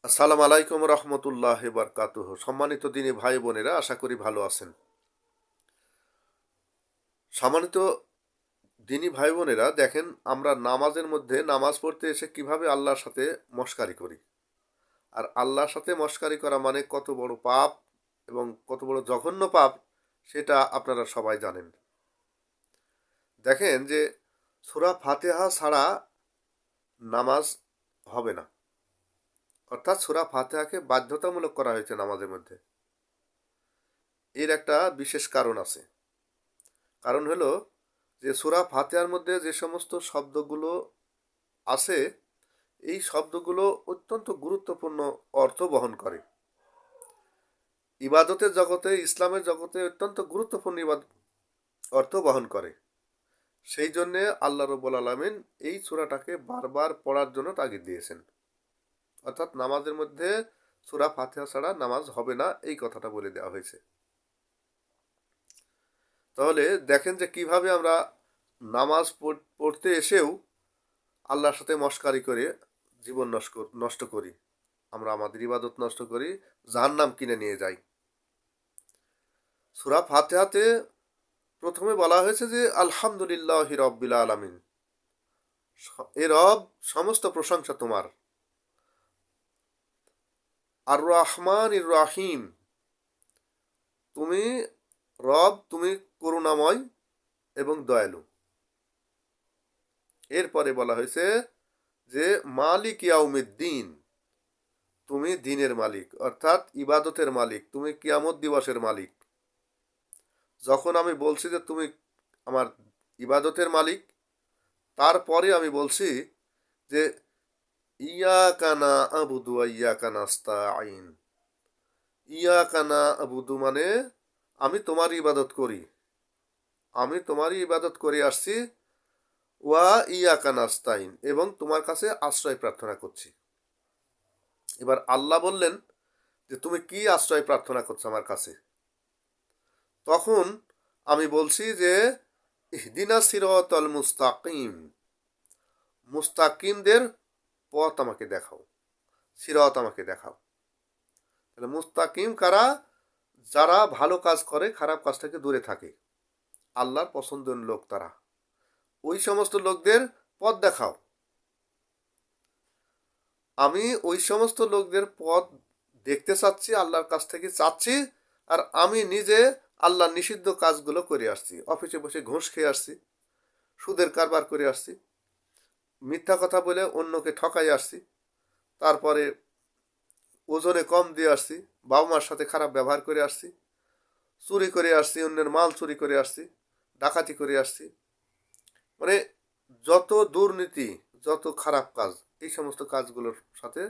আসসালামু আলাইকুম রহমতুল্লাহ বারকাতুহ। সম্মানিত দিনী ভাই বোনেরা, আশা করি ভালো আছেন। সম্মানিত দিনী ভাই বোনেরা, দেখেন আমরা নামাজের মধ্যে নামাজ পড়তে এসে কিভাবে আল্লাহর সাথে মশকারি করি। আর আল্লাহর সাথে মশকারি করা মানে কত বড় পাপ এবং কত বড় জঘন্য পাপ, সেটা আপনারা সবাই জানেন। দেখেন যে সূরা ফাতিহা ছাড়া নামাজ হবে না, অর্থাৎ সূরা ফাতিহাকে বাধ্যতামূলক করা হয়েছে নামাজের মধ্যে। এর একটা বিশেষ কারণ আছে। কারণ হলো যে সূরা ফাতিহার মধ্যে যে সমস্ত শব্দগুলো আছে, এই শব্দগুলো অত্যন্ত গুরুত্বপূর্ণ অর্থ বহন করে। ইবাদতের জগতে, ইসলামের জগতে অত্যন্ত গুরুত্বপূর্ণ অর্থ বহন করে। সেই জন্যে আল্লাহ রব্বুল আলামিন এই সূরাটাকে বারবার পড়ার জন্য তাগিদ দিয়েছেন। অর্থাৎ নামাজের মধ্যে সূরা ফাতিহা ছাড়া নামাজ হবে না, এই কথাটা বলে দেওয়া হয়েছে। তাহলে দেখেন যে কিভাবে আমরা নামাজ পড়তে এসেও আল্লাহর সাথে মশকারি করে জীবন নষ্ট করি, আমরা আমাদের ইবাদত নষ্ট করি, জাহান্নাম কিনে নিয়ে যাই। সূরা ফাতিহাতে প্রথমে বলা হয়েছে যে আলহামদুলিল্লাহি রাব্বিল আলামিন, এ রব সমস্ত প্রশংসা তোমার। আর রহমানির রাহিম, তুমি রব, তুমি করুণাময় এবং দয়ালু। এরপরে বলা হয়েছে যে মালিক ইয়াউমিদ্দিন, তুমি দিনের মালিক, অর্থাৎ ইবাদতের মালিক, তুমি কিয়ামত দিবসের মালিক। যখন আমি বলছি যে তুমি আমার ইবাদতের মালিক, তারপরে আমি বলছি যে ইয়াকা না'বুদু ওয়া ইয়াকা নাস্তাঈন। ইয়াকা না'বুদু মানে আমি তোমার ইবাদত করি, আমি তোমারই ইবাদত করে আসছি। ওয়া ইয়াকা নাস্তাঈন, এবং তোমার কাছে আশ্রয় প্রার্থনা করছি। এবার আল্লাহ বললেন যে তুমি কি আশ্রয় প্রার্থনা করছো আমার কাছে? তখন আমি বলছি যে ইহদিনা সিরাতাল মুস্তাকিম, মুস্তাকিমদের পথ আমাকে দেখাও, সিরাত আমাকে দেখাও। তাহলে মুস্তাকিম কারা? যারা ভালো কাজ করে, খারাপ কাজ থেকে দূরে থাকে, আল্লাহর পছন্দের লোক তারা। ওই সমস্ত লোকদের পথ দেখাও। আমি ওই সমস্ত লোকদের পথ দেখতে চাচ্ছি, আল্লাহর কাছ থেকে চাচ্ছি। আর আমি নিজে আল্লাহর নিষিদ্ধ কাজগুলো করে আসছি। অফিসে বসে ঘুষ খেয়ে আসছি, সুদের কারবার করে আসছি, মিথ্যা কথা বলে অন্যকে ঠকাই আসছি, তারপরে ওজনে কম দিয়ে আসছি, বাবা মার সাথে খারাপ ব্যবহার করে আসছি, চুরি করে আসছি, অন্যের মাল চুরি করে আসছি, ডাকাতি করে আসছি। মানে যত দুর্নীতি, যত খারাপ কাজ, এই সমস্ত কাজগুলোর সাথে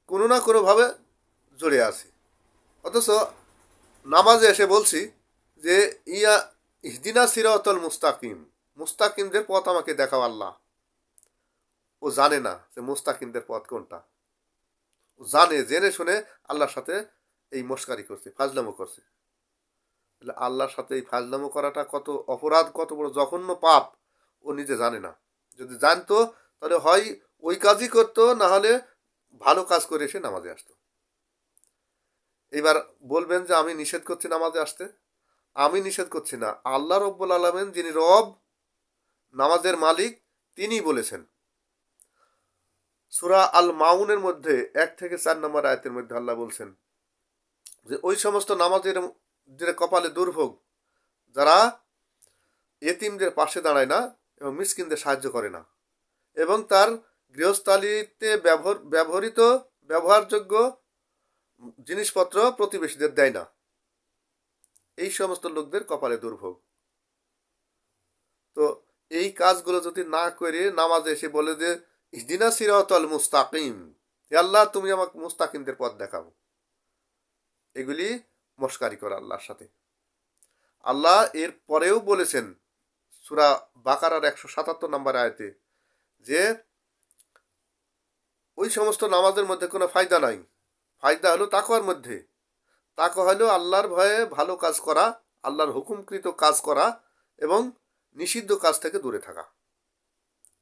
কোনো না কোনোভাবে জড়ে আছি। অথচ নামাজে এসে বলছি যে ইয়া ইহদিনা সিরাতাল মুস্তাকিম, মুস্তাকিমদের পথ আমাকে দেখাও আল্লাহ। ও জানে না যে মুস্তাকিমদের পথ কোনটা। ও জানে, জেনে শুনে আল্লাহর সাথে এই মস্কারি করছে, ফাজলামো করছে। আল্লাহর সাথে এই ফাজলামো করাটা কত অপরাধ, কত বড় জঘন্য পাপ, ও নিজে জানে না। যদি জানতো তাহলে হয় ওই কাজই করতো, না হলে ভালো কাজ করে এসে নামাজে আসতো। এবার বলবেন যে আমি নিষেধ করছি নামাজে আসতে। আমি নিষেধ করছি না, আল্লাহ রব্বুল আলামিন যিনি রব, নামাজের মালিক, তিনি বলেছেন। সূরা আল মাউনের মধ্যে 1 থেকে 4 নম্বর আয়াতের মধ্যে আল্লাহ বলছেন যে ওই সমস্ত নামাজের যে কপালে দুর্ভোগ, যারা এতিমদের পাশে দাঁড়ায় না এবং মিসকিনদের সাহায্য করে না, এবং তার গৃহস্থালিতে ব্যবহারযোগ্য জিনিসপত্র প্রতিবেশীদের দেয় না, এই সমস্ত লোকদের কপালে দুর্ভোগ। তো এই কাজগুলো যদি না করে নামাজে এসে বলে যে ইহদিনা সিরাতাল মুস্তাকিম, হে আল্লাহ তুমি আমাকে মুস্তাকিমদের পথ দেখাও, এগুলি মস্কারি করা আল্লাহর সাথে। আল্লাহ এর পরেও বলেছেন সূরা বাকারার 177 নম্বর আয়াতে যে ওই সমস্ত নামাজের মধ্যে কোনো ফায়দা নাই, ফায়দা হলো তাকওয়ার মধ্যে। তাকওয়া হলো আল্লাহর ভয়ে ভালো কাজ করা, আল্লাহর হুকুমকৃত কাজ করা এবং নিষিদ্ধ কাজ থেকে দূরে থাকা।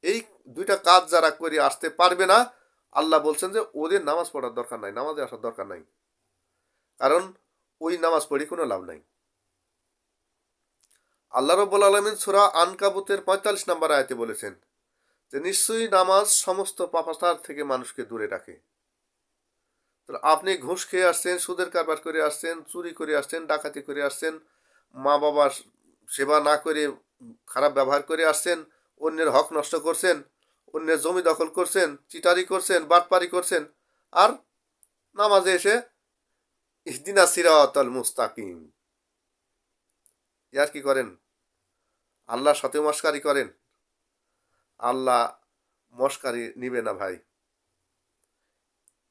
এই দুইটা কাজ যারা করে আসতে পারবে না, আল্লাহ বলছেন যে ওদের নামাজ পড়ার দরকার নাই, নামাজে আসার দরকার নাই, কারণ ওই নামাজ পড়ি কোনো লাভ নাই। আল্লাহ রব্বুল আলমিন সূরা আনকাবুতের 45 নম্বর আয়াতে বলেছেন যে নিশ্চয়ই নামাজ সমস্ত পাপাচার থেকে মানুষকে দূরে রাখে। তো আপনি ঘুষ খেয়ে আসছেন, সুদের কারবার করে আসছেন, চুরি করে আসছেন, ডাকাতি করে আসছেন, মা বাবার সেবা না করে খারাপ ব্যবহার করে আসছেন, অন্যের হক নষ্ট করছেন, অন্যের জমি দখল করছেন, চিটারি করছেন, বাটপারি করছেন, আর নামাজে এসে ইহদিনা সিরাতাল মুস্তাকিম ইয়ার কি করেন, আল্লাহর সাথে মস্কারি করেন। আল্লাহ মস্কারি নিবে না ভাই।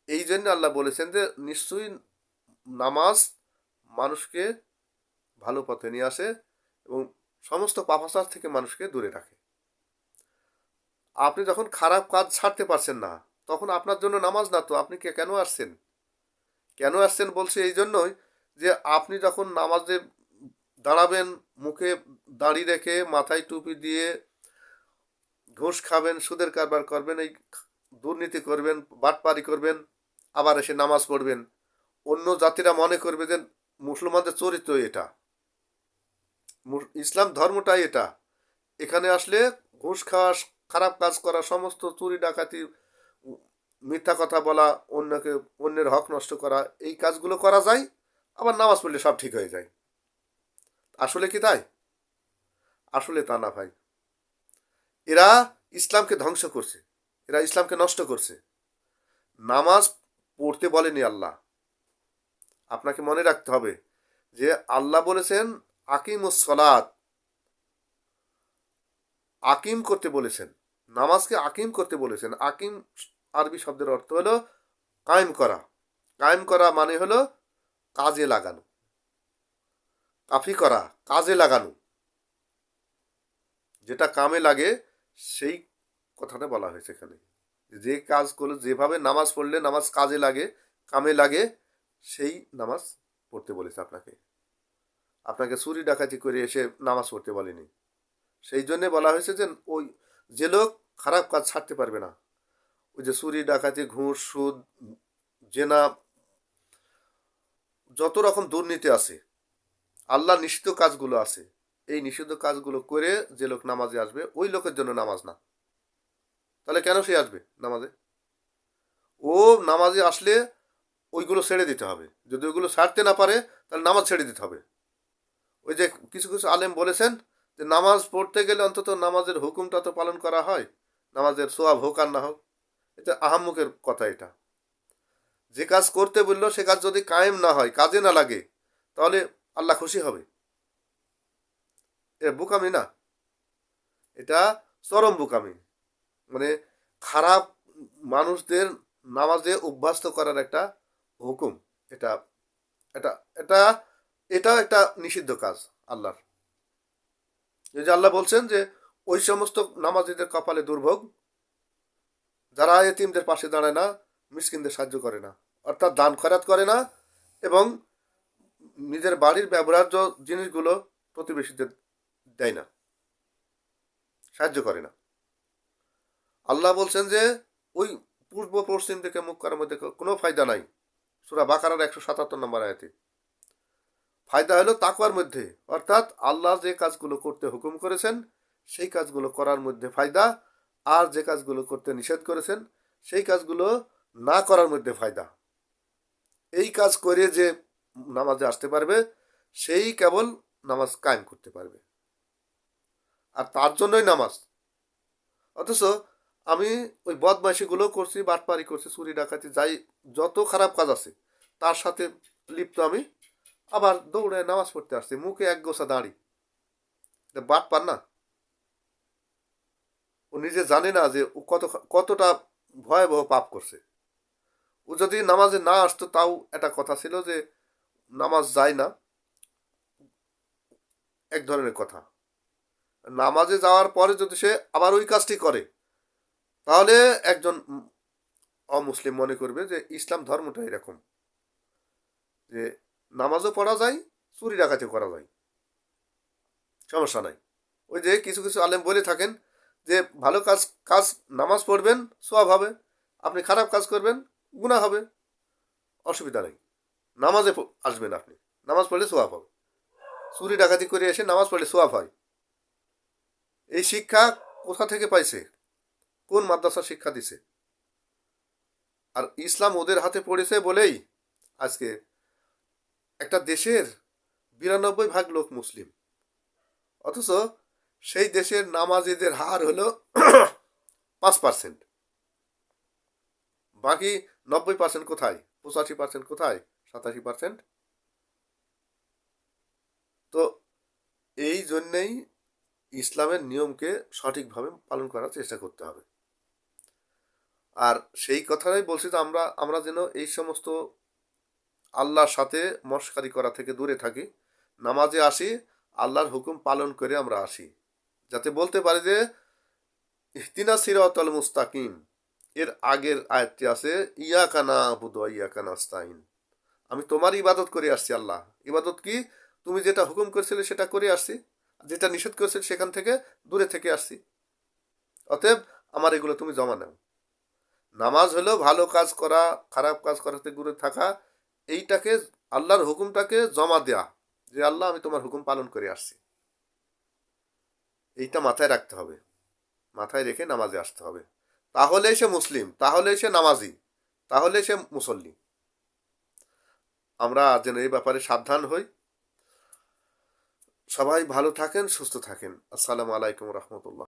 এই জন্য আল্লাহ বলেছেন যে নিশ্চয়ই নামাজ মানুষকে ভালো পথে নিয়ে আসে এবং সমস্ত পাপাচার থেকে মানুষকে দূরে রাখে। আপনি যখন খারাপ কাজ ছাড়তে পারছেন না, তখন আপনার জন্য নামাজ না তো, আপনি কেন আসছেন? কেন আসছেন বলছে এই জন্যই যে আপনি যখন নামাজে দাঁড়াবেন, মুখে দাড়ি রেখে মাথায় টুপি দিয়ে ঘুষ খাবেন, সুদের কারবার করবেন, এই দুর্নীতি করবেন, বাটপারি করবেন, আবার এসে নামাজ পড়বেন, অন্য জাতিরা মনে করবে যে মুসলমানদের চরিত্র এটা, ইসলাম ধর্মটাই এটা। এখানে আসলে ঘুষ খাওয়া, খারাপ কাজ করা, সমস্ত চুরি ডাকাতি, মিথ্যা কথা বলা, অন্যের হক নষ্ট করা, এই কাজগুলো করা যায়, আবার নামাজ পড়লে সব ঠিক হয়ে যায়। আসলে কি তাই? আসলে তা না ভাই। এরা ইসলামকে ধ্বংস করছে, এরা ইসলামকে নষ্ট করছে। নামাজ পড়তে বলেনি আল্লাহ। আপনাকে মনে রাখতে হবে যে আল্লাহ বলেছেন আকিমুস সলাত, আকিম করতে বলেছেন, নামাজকে আকিম করতে বলেছেন। আকিম আরবি শব্দের অর্থ হলো কায়েম করা। কায়েম করা মানে হলো কাজে লাগানো, কাফি করা, কাজে লাগানো, যেটা কামে লাগে সেই কথাটা বলা হয়েছে এখানে। যে কাজ করলে, যেভাবে নামাজ পড়লে নামাজ কাজে লাগে, কামে লাগে, সেই নামাজ পড়তে বলেছে আপনাকে। আপনাকে চুরি ডাকাতি করে এসে নামাজ পড়তে বলেনি। সেই জন্যে বলা হয়েছে যে ওই যে লোক খারাপ কাজ ছাড়তে পারবে না, ওই যে চুরি ডাকাতি, ঘুষ, সুদ, জেনা, যত রকম দুর্নীতি আছে, আল্লাহ নিষিদ্ধ কাজগুলো আছে, এই নিষিদ্ধ কাজগুলো করে যে লোক নামাজে আসবে, ওই লোকের জন্য নামাজ না। তাহলে কেন সে আসবে নামাজে? ও নামাজে আসলে ওইগুলো ছেড়ে দিতে হবে। যদি ওইগুলো ছাড়তে না পারে তাহলে নামাজ ছেড়ে দিতে হবে। ওই যে কিছু কিছু আলেম বলেছেন যে নামাজ পড়তে গেলে অন্তত নামাজের হুকুমটা তো পালন করা হয়, নামাজের সোয়াব হোক আর না হোক। এটা আহাম্মুকের কথা। এটা যে কাজ করতে বললো সে কাজ যদি কায়েম না হয়, কাজে না লাগে, তাহলে আল্লাহ খুশি হবে? এটা বোকামি না, এটা চরম বোকামি। মানে খারাপ মানুষদের নামাজে অভ্যস্ত করার একটা হুকুম এটা। এটা এটা এটাও একটা নিষিদ্ধ কাজ আল্লাহর। এই যে আল্লাহ বলছেন যে ওই সমস্ত নামাজীদের কপালে দুর্ভোগ, যারা এতিমদের পাশে দাঁড়ায় না, মিসকিনদের সাহায্য করে না, অর্থাৎ দান খয়রাত করে না, এবং নিজের বাড়ির ব্যবহার্য জিনিসগুলো প্রতিবেশীদের দেয় না, সাহায্য করে না। আল্লাহ বলছেন যে ওই পূর্ব পশ্চিম থেকে মুখ করার মধ্যে কোনো ফায়দা নাই। সূরা বাকারার 177 নম্বর আয়াতে। ফায়দা হলো তাকওয়ার মধ্যে, অর্থাৎ আল্লাহ যে কাজগুলো করতে হুকুম করেছেন সেই কাজগুলো করার মধ্যে ফায়দা, আর যে কাজগুলো করতে নিষেধ করেছেন সেই কাজগুলো না করার মধ্যে ফায়দা। এই কাজ করে যে নামাজে আসতে পারবে সেই কেবল নামাজ কায়েম করতে পারবে, আর তার জন্যই নামাজ। অথচ আমি ওই বদমাইশিগুলো করছি, বাটপারি করছি, চুরি ডাকাতি, যাই যত খারাপ কাজ আছে তার সাথে লিপ্ত আমি, আবার দৌড়ে নামাজ পড়তে আসছি, মুখে এক গোছা দাঁড়ি। বাটপার না? ও নিজে জানে না যে ও কতটা ভয়াবহ পাপ করছে। ও যদি নামাজে না আসতো তাও একটা কথা ছিল যে নামাজ যায় না, এক ধরনের কথা। নামাজে যাওয়ার পরে যদি সে আবার ওই কাজটি করে, তাহলে একজন অমুসলিম মনে করবে যে ইসলাম ধর্মটা এরকম যে নামাজও পড়া যায়, চুরি ডাকাতি করা যায়, সমস্যা নাই। ওই যে কিছু কিছু আলেম বলে থাকেন যে ভালো কাজ কাজ নামাজ পড়বেন সওয়াব হবে, আপনি খারাপ কাজ করবেন, গুনাহ হবে, অসুবিধা নেই। নামাজে আসবেন, আপনি নামাজ পড়লে সোয়াব হবে। চুরি ডাকাতি করে এসে নামাজ পড়লে সোয়াব হয়। এই শিক্ষা কোথা থেকে পাইছে? কোন মাদ্রাসা শিক্ষা দিছে? আর ইসলাম ওদের হাতে পড়েছে বলেই আজকে একটা দেশের 92% লোক মুসলিম, অথচ সেই দেশের নামাজিদের হার হলো 5%। বাকি 90% কোথায়? 85% কোথায়? 87%। তো এই জন্যেই ইসলামের নিয়মকে সঠিকভাবে পালন করার চেষ্টা করতে হবে। আর সেই কথাটাই বলছি যে আমরা যেন এই সমস্ত আল্লাহর সাথে মশকারি করা থেকে দূরে থাকি, নামাজে আসি, আল্লাহর হুকুম পালন করে আমরা আসি, যাতে বলতে পারি যে ইহদিনাস সিরাতাল মুস্তাকিম। এর আগের আয়াতটি আছে ইয়াকা না'বুদু ওয়া ইয়াকা নাস্তাইন। আমি তোমার ইবাদত করে আসছি। আল্লাহ ইবাদত কি? তুমি যেটা হুকুম করেছিলে সেটা করে আসছি, যেটা নিষেধ করেছিলে সেখান থেকে দূরে থেকে আসছি। অতএব আমার এগুলো তুমি জমা নাও। নামাজ হলো ভালো কাজ করা, খারাপ কাজ করাতে দূরে থাকা, এইটাকে আল্লাহর হুকুমটাকে জমা দেয়া, যে আল্লাহ আমি তোমার হুকুম পালন করে আসছি। এইটা মাথায় রাখতে হবে, মাথায় রেখে নামাজে আসতে হবে। তাহলেই সে মুসলিম, তাহলেই সে নামাজি, তাহলেই সে মুসল্লি। আমরা যেন এই ব্যাপারে সাবধান হই। সবাই ভালো থাকেন, সুস্থ থাকেন। আসসালামু আলাইকুম রহমতুল্লাহ।